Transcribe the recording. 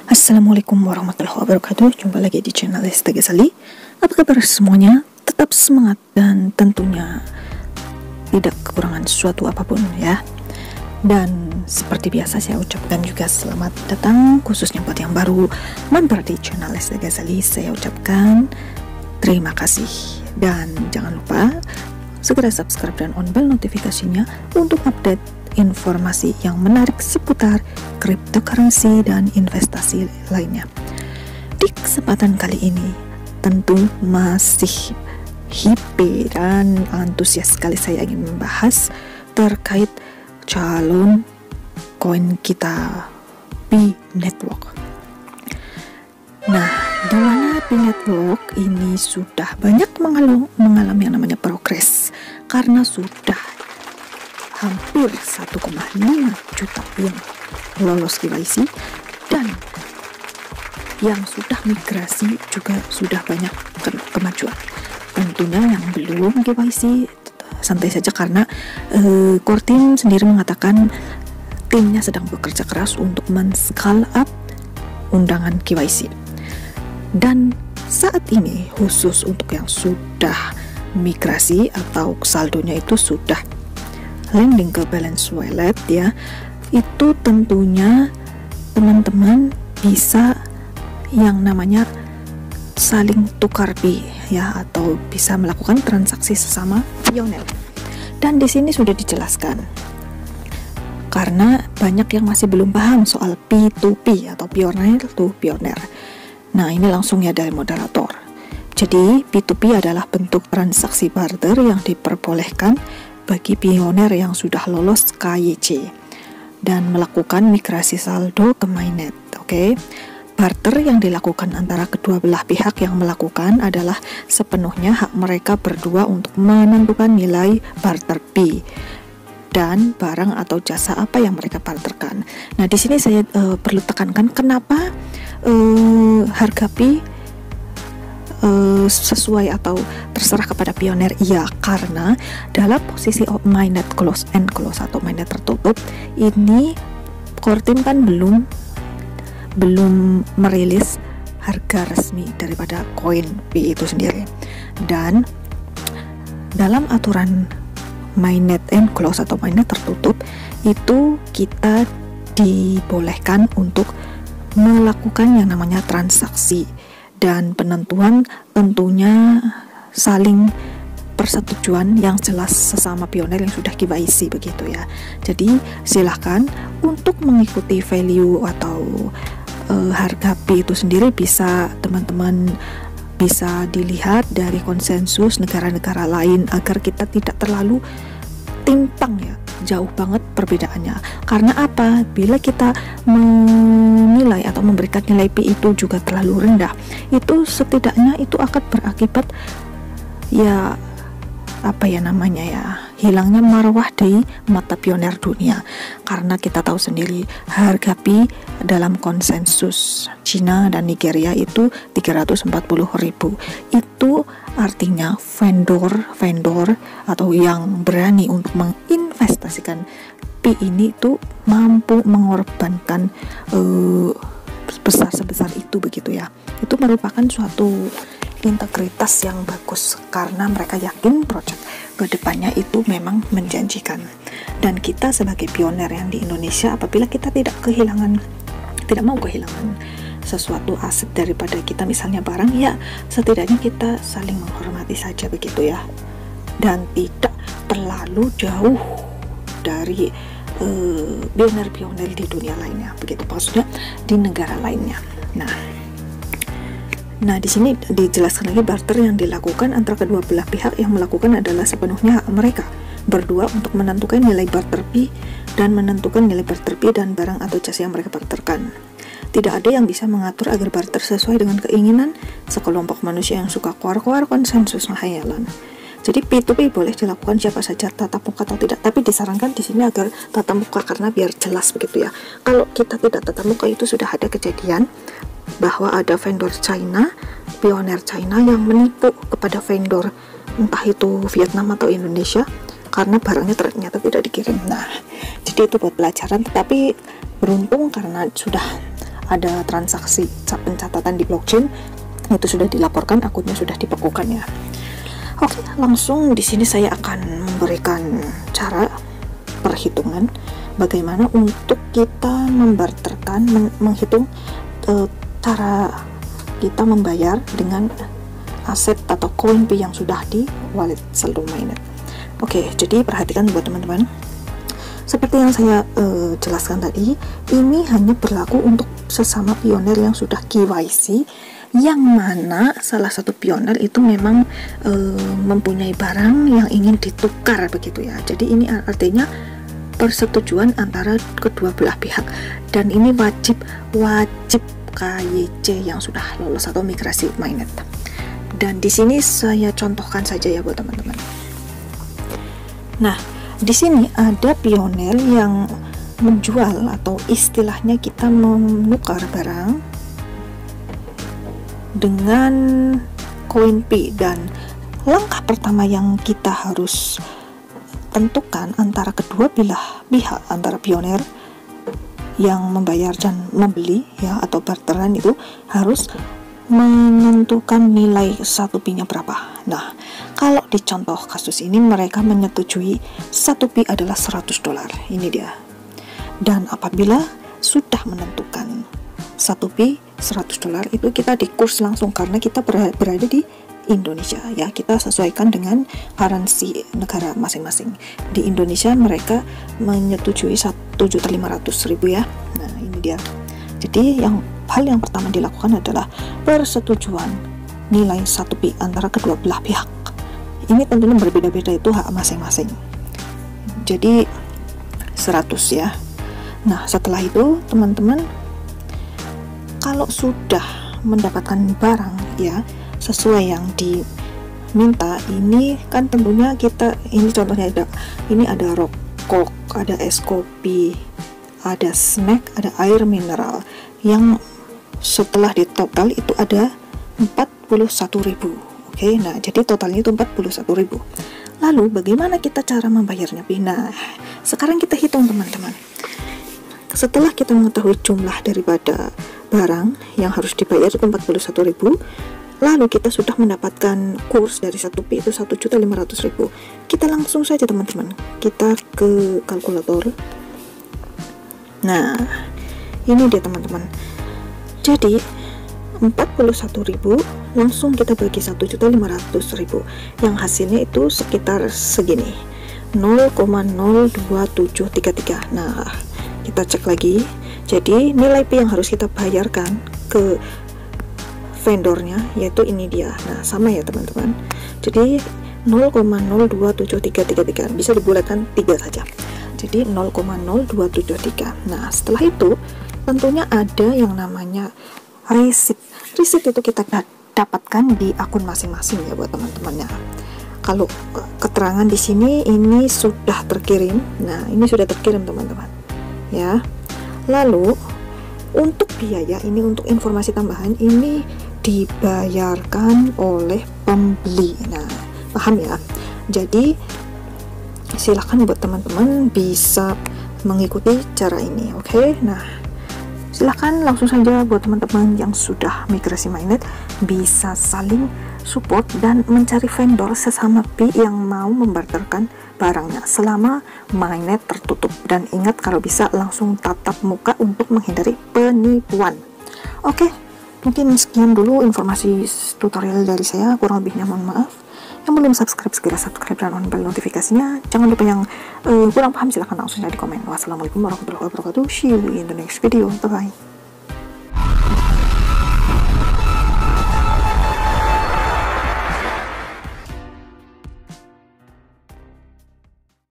Assalamualaikum warahmatullahi wabarakatuh. Jumpa lagi di channel Lesti Ghazali. Apa kabar semuanya? Tetap semangat dan tentunya tidak kekurangan sesuatu apapun ya. Dan seperti biasa saya ucapkan juga selamat datang khususnya buat yang baru mampir di channel Lesti Ghazali. Saya ucapkan terima kasih dan jangan lupa segera subscribe dan on bell notifikasinya untuk update informasi yang menarik seputar cryptocurrency dan investasi lainnya. Di kesempatan kali ini tentu masih hippie dan antusias sekali saya ingin membahas terkait calon koin kita Pi Network. Nah, di mana Pi Network ini sudah banyak mengalami yang namanya progres karena sudah hampir 1,5 juta yang lolos KYC dan yang sudah migrasi juga sudah banyak kemajuan. Tentunya yang belum KYC santai saja karena core team sendiri mengatakan timnya sedang bekerja keras untuk men-scale up undangan KYC. Dan saat ini khusus untuk yang sudah migrasi atau saldonya itu sudah landing ke balance wallet ya, itu tentunya teman-teman bisa yang namanya saling tukar Pi ya, atau bisa melakukan transaksi sesama pioner. Dan di sini sudah dijelaskan karena banyak yang masih belum paham soal P2P atau pioneer to pioneer. Nah, ini langsung ya dari moderator. Jadi P2P adalah bentuk transaksi barter yang diperbolehkan bagi pioner yang sudah lolos KYC dan melakukan migrasi saldo ke mainnet. Oke. Barter yang dilakukan antara kedua belah pihak yang melakukan adalah sepenuhnya hak mereka berdua untuk menentukan nilai barter Pi dan barang atau jasa apa yang mereka barterkan. Nah, di sini saya perlu tekankan kenapa harga Pi sesuai atau terserah kepada pioner. Iya, karena dalam posisi mainnet close and close atau mainnet tertutup ini core team kan belum merilis harga resmi daripada koin Pi itu sendiri. Dan dalam aturan mainnet and close atau mainnet tertutup itu kita dibolehkan untuk melakukan yang namanya transaksi dan penentuan tentunya saling persetujuan yang jelas sesama pioner yang sudah KYC begitu ya. Jadi silahkan untuk mengikuti value atau harga Pi itu sendiri bisa teman-teman bisa dilihat dari konsensus negara-negara lain agar kita tidak terlalu timpang ya, jauh banget perbedaannya. Karena apa? Bila kita menilai atau memberikan nilai Pi itu juga terlalu rendah, itu setidaknya itu akan berakibat ya apa ya namanya ya, hilangnya marwah di mata pioner dunia. Karena kita tahu sendiri harga Pi dalam konsensus Cina dan Nigeria itu 340.000. Itu artinya vendor atau yang berani untuk menginvestasikan Pi ini itu mampu mengorbankan sebesar itu begitu ya. Itu merupakan suatu integritas yang bagus karena mereka yakin proyek kedepannya itu memang menjanjikan. Dan kita sebagai pioner yang di Indonesia, apabila kita tidak mau kehilangan sesuatu aset daripada kita, misalnya barang, ya setidaknya kita saling menghormati saja begitu ya, dan tidak terlalu jauh dari pioner-pioner di dunia lainnya begitu, maksudnya di negara lainnya. Nah, di sini dijelaskan lagi barter yang dilakukan antara kedua belah pihak yang melakukan adalah sepenuhnya hak mereka berdua untuk menentukan nilai barter Pi dan menentukan nilai barter Pi dan barang atau jasa yang mereka barterkan. Tidak ada yang bisa mengatur agar barter sesuai dengan keinginan sekelompok manusia yang suka keluar konsensus menghayalan. Jadi P2P boleh dilakukan siapa saja, tatap muka atau tidak, tapi disarankan di sini agar tatap muka karena biar jelas begitu ya. Kalau kita tidak tatap muka itu sudah ada kejadian bahwa ada vendor China, pioner China yang menipu kepada vendor entah itu Vietnam atau Indonesia karena barangnya ternyata tidak dikirim. Nah, jadi itu buat pelajaran, tetapi beruntung karena sudah ada transaksi pencatatan di blockchain, itu sudah dilaporkan, akunnya sudah dibekukan ya. Oke, langsung di sini saya akan memberikan cara perhitungan bagaimana untuk kita membarterkan, menghitung cara kita membayar dengan aset atau koin Pi yang sudah di wallet saldo mainnet. Oke, jadi perhatikan buat teman-teman. Seperti yang saya jelaskan tadi, ini hanya berlaku untuk sesama pioner yang sudah KYC, yang mana salah satu pioner itu memang mempunyai barang yang ingin ditukar begitu ya. Jadi ini artinya persetujuan antara kedua belah pihak, dan ini wajib KYC yang sudah lolos atau migrasi mainnet. Dan di sini saya contohkan saja ya buat teman-teman. Nah, di sini ada pioner yang menjual atau istilahnya kita menukar barang dengan koin Pi, dan langkah pertama yang kita harus tentukan antara kedua belah pihak, antara pioner yang membayar dan membeli ya atau barteran, itu harus menentukan nilai satu Pi-nya berapa. Nah, kalau di contoh kasus ini mereka menyetujui satu Pi adalah $100. Ini dia. Dan apabila sudah menentukan satu Pi $100, itu kita di kurs langsung karena kita berada di Indonesia ya. Kita sesuaikan dengan currency negara masing-masing. Di Indonesia mereka menyetujui 1.500.000 ya. Nah, ini dia. Jadi hal yang pertama dilakukan adalah persetujuan nilai satu Pi antara kedua belah pihak. Ini tentunya berbeda-beda, itu hak masing-masing. Jadi 100 ya. Nah, setelah itu teman-teman, kalau sudah mendapatkan barang ya sesuai yang diminta, ini kan tentunya kita, ini contohnya ada rokok, ada es kopi, ada snack, ada air mineral, yang setelah ditotal itu ada 41.000. Oke, nah jadi totalnya itu 41.000. Lalu bagaimana kita cara membayarnya Pi? Nah, sekarang kita hitung teman-teman. Setelah kita mengetahui jumlah daripada barang yang harus dibayar itu 41.000, lalu kita sudah mendapatkan kurs dari 1 Pi itu 1.500.000. Kita langsung saja teman-teman, kita ke kalkulator. Nah, ini dia teman-teman. Jadi 41.000 langsung kita bagi 1.500.000, yang hasilnya itu sekitar segini, 0,02733. Nah, kita cek lagi. Jadi nilai Pi yang harus kita bayarkan ke vendornya yaitu ini dia. Nah, sama ya teman-teman. Jadi 0,027333 bisa dibulatkan 3 saja. Jadi 0,0273. Nah, setelah itu tentunya ada yang namanya receipt. Receipt itu kita dapatkan di akun masing-masing ya buat teman-temannya. Kalau keterangan di sini ini sudah terkirim. Nah, ini sudah terkirim teman-teman. Ya. Lalu untuk biaya ini, untuk informasi tambahan ini dibayarkan oleh pembeli. Nah, paham ya? Jadi silakan buat teman-teman bisa mengikuti cara ini. Oke. Nah, silakan langsung saja buat teman-teman yang sudah migrasi mainnet bisa saling support dan mencari vendor sesama Pi yang mau membarterkan barangnya selama mainnet tertutup. Dan ingat, kalau bisa langsung tatap muka untuk menghindari penipuan. Oke, mungkin sekian dulu informasi tutorial dari saya, kurang lebihnya mohon maaf. Yang belum subscribe segera subscribe dan on bell notifikasinya. Jangan lupa yang kurang paham silahkan langsung saja di komen. Wassalamualaikum warahmatullahi wabarakatuh. See you in the next video. Bye bye.